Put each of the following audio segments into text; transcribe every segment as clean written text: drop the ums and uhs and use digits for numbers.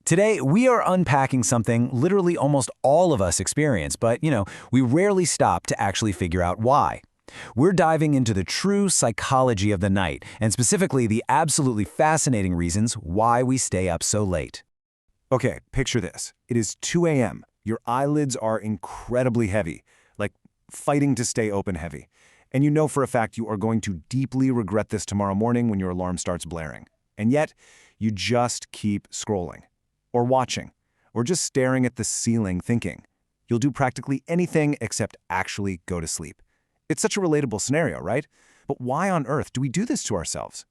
Today, we are unpacking something literally almost all of us experience, but, we rarely stop to actually figure out why. We're diving into the true psychology of the night, and specifically the absolutely fascinating reasons why we stay up so late. Okay, picture this. It is 2 a.m. Your eyelids are incredibly heavy, like fighting to stay open heavy. And you know for a fact you are going to deeply regret this tomorrow morning when your alarm starts blaring. And yet, you just keep scrolling, or watching, or just staring at the ceiling thinking. You'll do practically anything except actually go to sleep. It's such a relatable scenario, right? But why on earth do we do this to ourselves?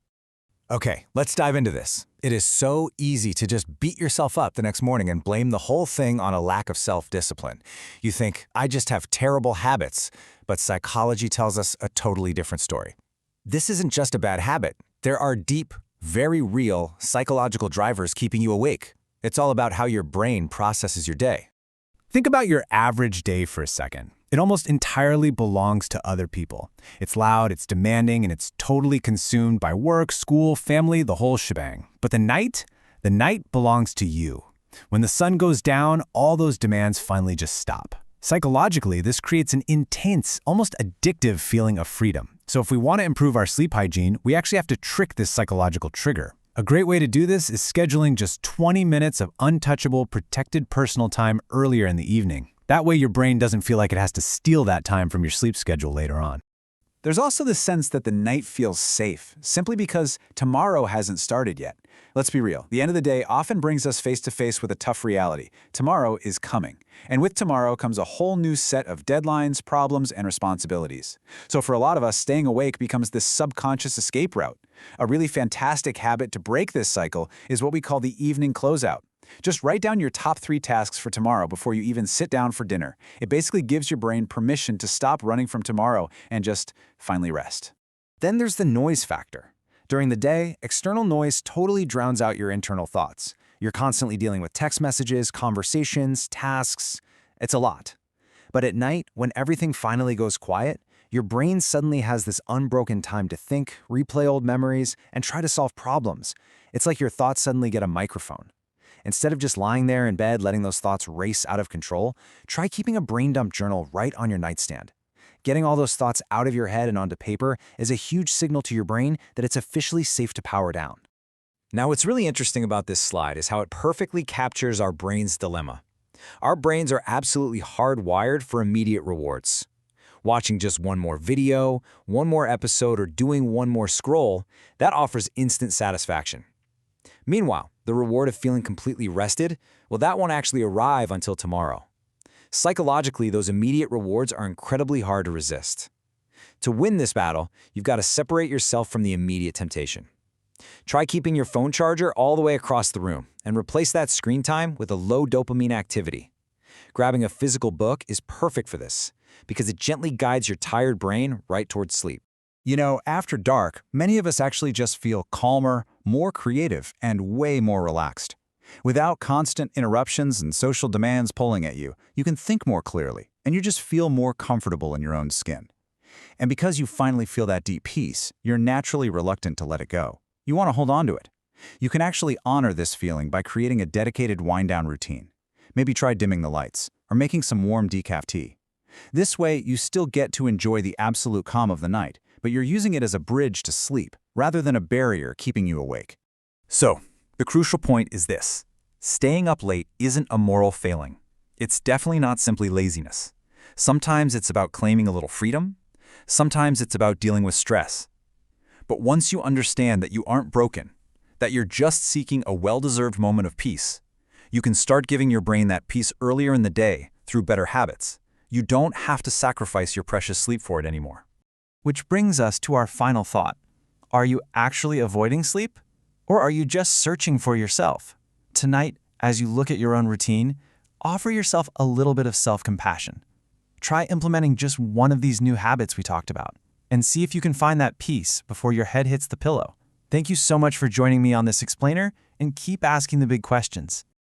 Okay, let's dive into this. It is so easy to just beat yourself up the next morning and blame the whole thing on a lack of self-discipline. You think, I just have terrible habits, but psychology tells us a totally different story. This isn't just a bad habit. There are deep, very real psychological drivers keeping you awake. It's all about how your brain processes your day. Think about your average day for a second. It almost entirely belongs to other people. It's loud, it's demanding, and it's totally consumed by work, school, family, the whole shebang. But the night belongs to you. When the sun goes down, all those demands finally just stop. Psychologically, this creates an intense, almost addictive feeling of freedom. So if we want to improve our sleep hygiene, we actually have to trick this psychological trigger. A great way to do this is scheduling just 20 minutes of untouchable, protected personal time earlier in the evening. That way your brain doesn't feel like it has to steal that time from your sleep schedule later on. There's also the sense that the night feels safe, simply because tomorrow hasn't started yet. Let's be real, the end of the day often brings us face to face with a tough reality. Tomorrow is coming. And with tomorrow comes a whole new set of deadlines, problems, and responsibilities. So for a lot of us, staying awake becomes this subconscious escape route. A really fantastic habit to break this cycle is what we call the evening closeout. Just write down your top 3 tasks for tomorrow before you even sit down for dinner. It basically gives your brain permission to stop running from tomorrow and just finally rest. Then there's the noise factor. During the day, external noise totally drowns out your internal thoughts. You're constantly dealing with text messages, conversations, tasks. It's a lot. But at night, when everything finally goes quiet, your brain suddenly has this unbroken time to think, replay old memories, and try to solve problems. It's like your thoughts suddenly get a microphone. Instead of just lying there in bed letting those thoughts race out of control, try keeping a brain dump journal right on your nightstand. Getting all those thoughts out of your head and onto paper is a huge signal to your brain that it's officially safe to power down. Now, what's really interesting about this slide is how it perfectly captures our brain's dilemma. Our brains are absolutely hardwired for immediate rewards. Watching just one more video, one more episode, or doing one more scroll, that offers instant satisfaction. Meanwhile, the reward of feeling completely rested, well, that won't actually arrive until tomorrow. Psychologically, those immediate rewards are incredibly hard to resist. To win this battle, you've got to separate yourself from the immediate temptation. Try keeping your phone charger all the way across the room and replace that screen time with a low dopamine activity. Grabbing a physical book is perfect for this because it gently guides your tired brain right towards sleep. After dark, many of us actually just feel calmer, more creative, and way more relaxed. Without constant interruptions and social demands pulling at you, you can think more clearly, and you just feel more comfortable in your own skin. And because you finally feel that deep peace, you're naturally reluctant to let it go. You want to hold on to it. You can actually honor this feeling by creating a dedicated wind-down routine. Maybe try dimming the lights, or making some warm decaf tea. This way, you still get to enjoy the absolute calm of the night, but you're using it as a bridge to sleep, rather than a barrier keeping you awake. So, the crucial point is this. Staying up late isn't a moral failing. It's definitely not simply laziness. Sometimes it's about claiming a little freedom. Sometimes it's about dealing with stress. But once you understand that you aren't broken, that you're just seeking a well-deserved moment of peace, you can start giving your brain that peace earlier in the day through better habits. You don't have to sacrifice your precious sleep for it anymore. Which brings us to our final thought. Are you actually avoiding sleep? Or are you just searching for yourself? Tonight, as you look at your own routine, offer yourself a little bit of self-compassion. Try implementing just one of these new habits we talked about, and see if you can find that peace before your head hits the pillow. Thank you so much for joining me on this explainer, and keep asking the big questions.